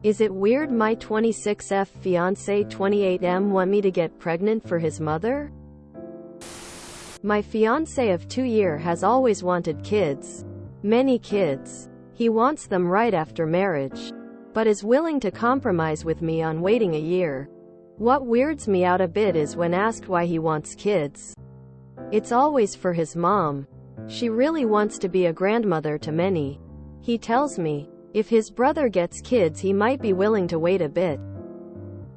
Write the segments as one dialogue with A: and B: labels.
A: Is it weird my 26F fiancé 28M want me to get pregnant for his mother? My fiancé of 2 years has always wanted kids. Many kids. He wants them right after marriage. But is willing to compromise with me on waiting a year. What weirds me out a bit is when asked why he wants kids. It's always for his mom. She really wants to be a grandmother to many. He tells me, if his brother gets kids he might be willing to wait a bit.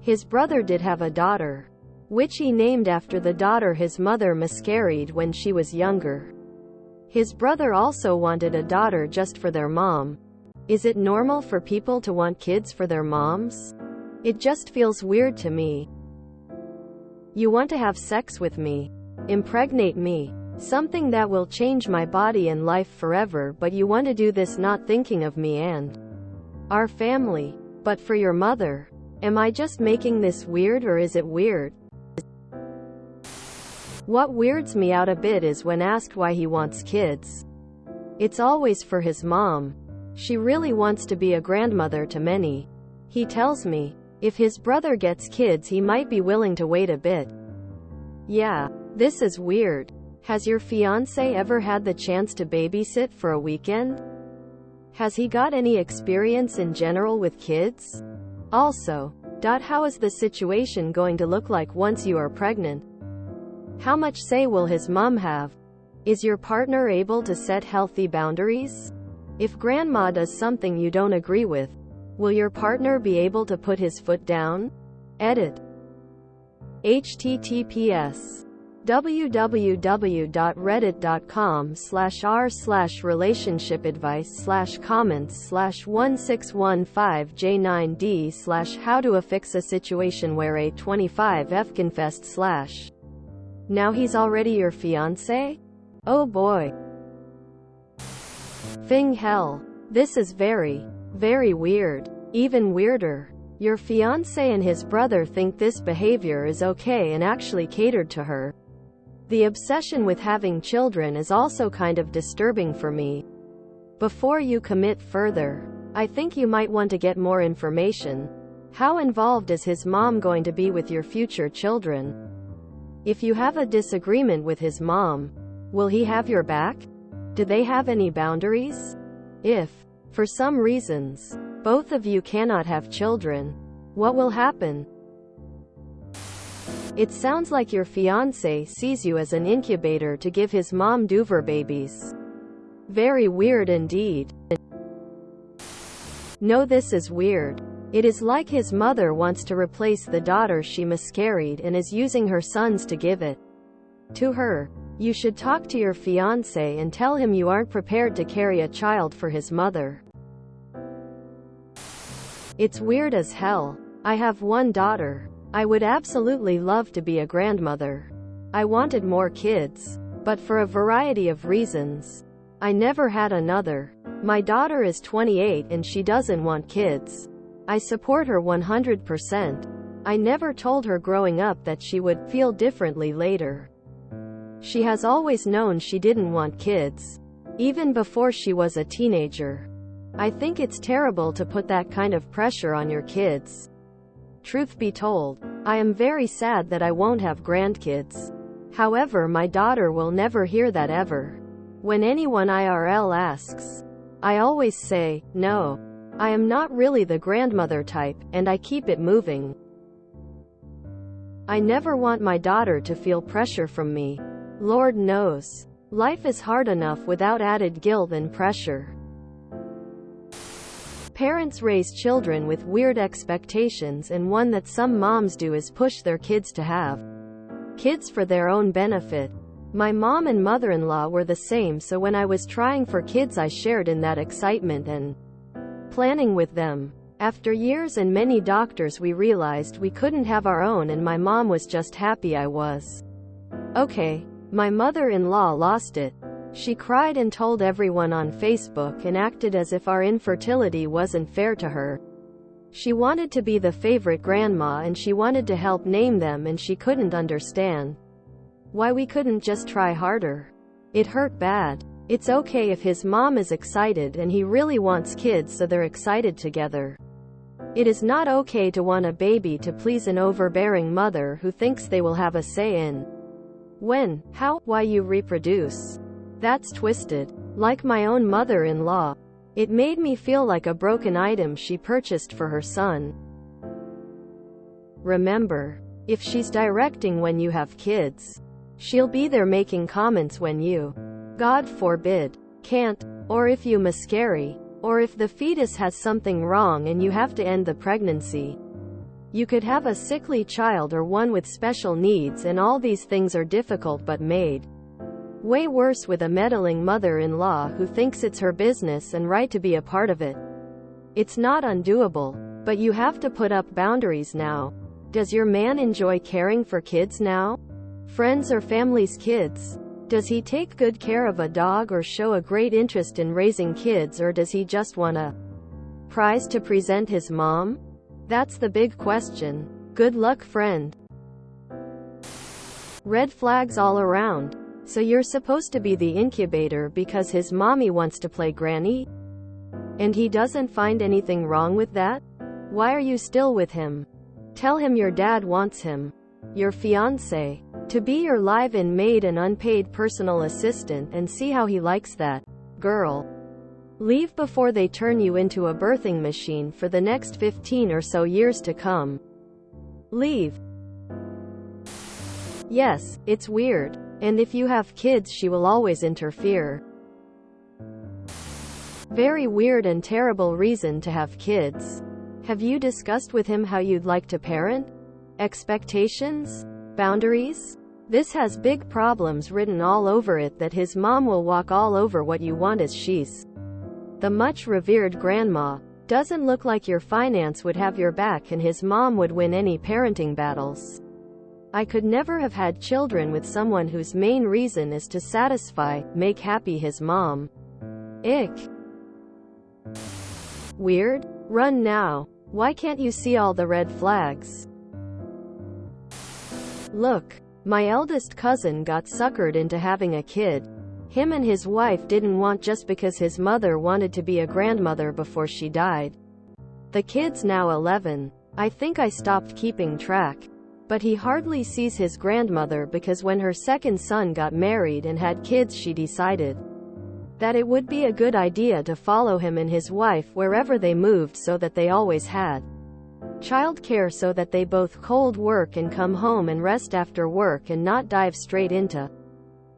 A: His brother did have a daughter, which he named after the daughter his mother miscarried when she was younger. His brother also wanted a daughter just for their mom. Is it normal for people to want kids for their moms? It just feels weird to me. You want to have sex with me, impregnate me, something that will change my body and life forever, but you want to do this not thinking of me and our family. But for your mother. Am I just making this weird, or is it weird? What weirds me out a bit is when asked why he wants kids. It's always for his mom. She really wants to be a grandmother to many. He tells me, if his brother gets kids he might be willing to wait a bit. Yeah, this is weird. Has your fiancé ever had the chance to babysit for a weekend? Has he got any experience in general with kids? Also, how is the situation going to look like once you are pregnant? How much say will his mom have? Is your partner able to set healthy boundaries? If grandma does something you don't agree with, will your partner be able to put his foot down? Edit. https www.reddit.com/r/relationship-advice/comments/1615j9d/how to affix a situation where a 25F confessed/ Now he's already your fiancé? Oh boy. Thing hell. This is very, very weird. Even weirder. Your fiancé and his brother think this behavior is okay and actually catered to her. The obsession with having children is also kind of disturbing for me. Before you commit further, I think you might want to get more information. How involved is his mom going to be with your future children? If you have a disagreement with his mom, will he have your back? Do they have any boundaries? If, for some reasons, both of you cannot have children, what will happen? It sounds like your fiancé sees you as an incubator to give his mom Doover babies. Very weird indeed. No, this is weird. It is like his mother wants to replace the daughter she miscarried and is using her sons to give it to her. You should talk to your fiancé and tell him you aren't prepared to carry a child for his mother. It's weird as hell. I have one daughter. I would absolutely love to be a grandmother. I wanted more kids, but for a variety of reasons, I never had another. My daughter is 28 and she doesn't want kids. I support her 100%. I never told her growing up that she would feel differently later. She has always known she didn't want kids, even before she was a teenager. I think it's terrible to put that kind of pressure on your kids. Truth be told, I am very sad that I won't have grandkids. However, my daughter will never hear that ever. When anyone IRL asks, I always say, no. I am not really the grandmother type, and I keep it moving. I never want my daughter to feel pressure from me. Lord knows. Life is hard enough without added guilt and pressure. Parents raise children with weird expectations, and one that some moms do is push their kids to have kids for their own benefit. My mom and mother-in-law were the same, so when I was trying for kids I shared in that excitement and planning with them. After years and many doctors we realized we couldn't have our own, and my mom was just happy I was okay. My mother-in-law lost it. She cried and told everyone on Facebook and acted as if our infertility wasn't fair to her. She wanted to be the favorite grandma and she wanted to help name them, and she couldn't understand why we couldn't just try harder. It hurt bad. It's okay if his mom is excited and he really wants kids, so they're excited together. It is not okay to want a baby to please an overbearing mother who thinks they will have a say in when, how, why you reproduce. That's twisted. Like my own mother-in-law. It made me feel like a broken item she purchased for her son. Remember, if she's directing when you have kids, she'll be there making comments when you, God forbid, can't, or if you miscarry, or if the fetus has something wrong and you have to end the pregnancy. You could have a sickly child or one with special needs, and all these things are difficult but made way worse with a meddling mother-in-law who thinks it's her business and right to be a part of it. It's not undoable, but you have to put up boundaries now. Does your man enjoy caring for kids now? Friends or family's kids? Does he take good care of a dog or show a great interest in raising kids, or does he just want a prize to present his mom? That's the big question. Good luck, friend. Red flags all around. So you're supposed to be the incubator because his mommy wants to play granny? And he doesn't find anything wrong with that? Why are you still with him? Tell him your dad wants him, your fiancé, to be your live-in maid and unpaid personal assistant, and see how he likes that. Girl. Leave before they turn you into a birthing machine for the next 15 or so years to come. Leave. Yes, it's weird. And if you have kids, she will always interfere. Very weird and terrible reason to have kids. Have you discussed with him how you'd like to parent? Expectations? Boundaries? This has big problems written all over it that his mom will walk all over what you want as she's the much revered grandma. Doesn't look like your finance would have your back and his mom would win any parenting battles. I could never have had children with someone whose main reason is to satisfy, make happy his mom. Ick. Weird? Run now. Why can't you see all the red flags? Look, my eldest cousin got suckered into having a kid. Him and his wife didn't want just because his mother wanted to be a grandmother before she died. The kid's now 11. I think I stopped keeping track. But he hardly sees his grandmother because when her second son got married and had kids, she decided that it would be a good idea to follow him and his wife wherever they moved so that they always had childcare, so that they both cold work and come home and rest after work and not dive straight into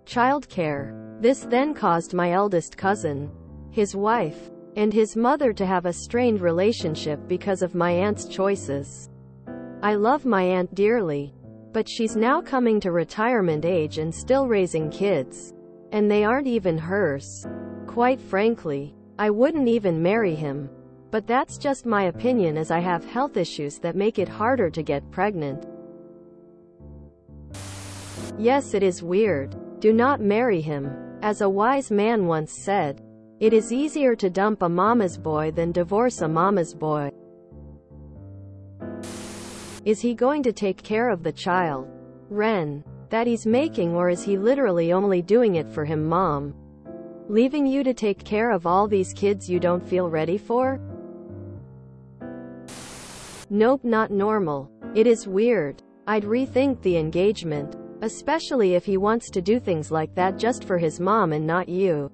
A: childcare. This then caused my eldest cousin, his wife, and his mother to have a strained relationship because of my aunt's choices. I love my aunt dearly, but she's now coming to retirement age and still raising kids. And they aren't even hers. Quite frankly, I wouldn't even marry him. But that's just my opinion, as I have health issues that make it harder to get pregnant. Yes, it is weird. Do not marry him. As a wise man once said, it is easier to dump a mama's boy than divorce a mama's boy. Is he going to take care of the child, Ren, that he's making, or is he literally only doing it for him, mom? Leaving you to take care of all these kids you don't feel ready for? Nope, not normal. It is weird. I'd rethink the engagement, especially if he wants to do things like that just for his mom and not you.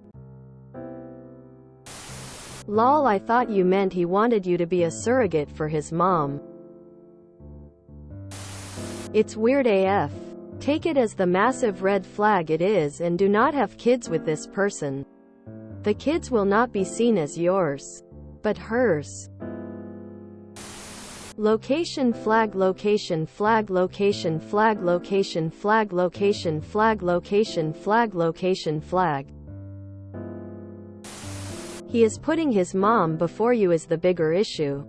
A: Lol, I thought you meant he wanted you to be a surrogate for his mom. It's weird AF. Take it as the massive red flag it is, and do not have kids with this person. The kids will not be seen as yours, but hers. Location flag, location flag, location flag, location flag, location flag, location flag, location flag. He is putting his mom before you is the bigger issue.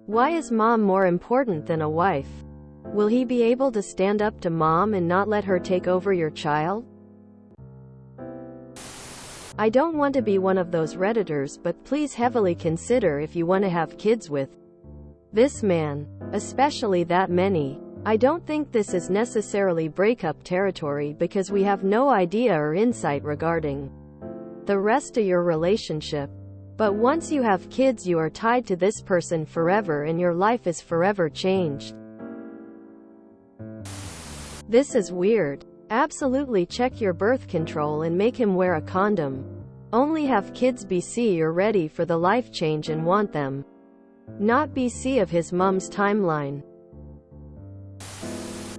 A: Why is mom more important than a wife? Will he be able to stand up to mom and not let her take over your child? I don't want to be one of those Redditors, but please heavily consider if you want to have kids with this man, especially that many. I don't think this is necessarily breakup territory because we have no idea or insight regarding the rest of your relationship. But once you have kids, you are tied to this person forever and your life is forever changed. This is weird. Absolutely check your birth control and make him wear a condom. Only have kids BC you're ready for the life change and want them. Not BC of his mom's timeline.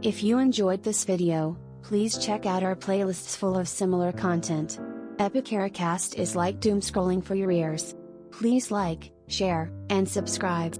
B: If you enjoyed this video, please check out our playlists full of similar content. Epicaricast is like doom scrolling for your ears. Please like, share, and subscribe.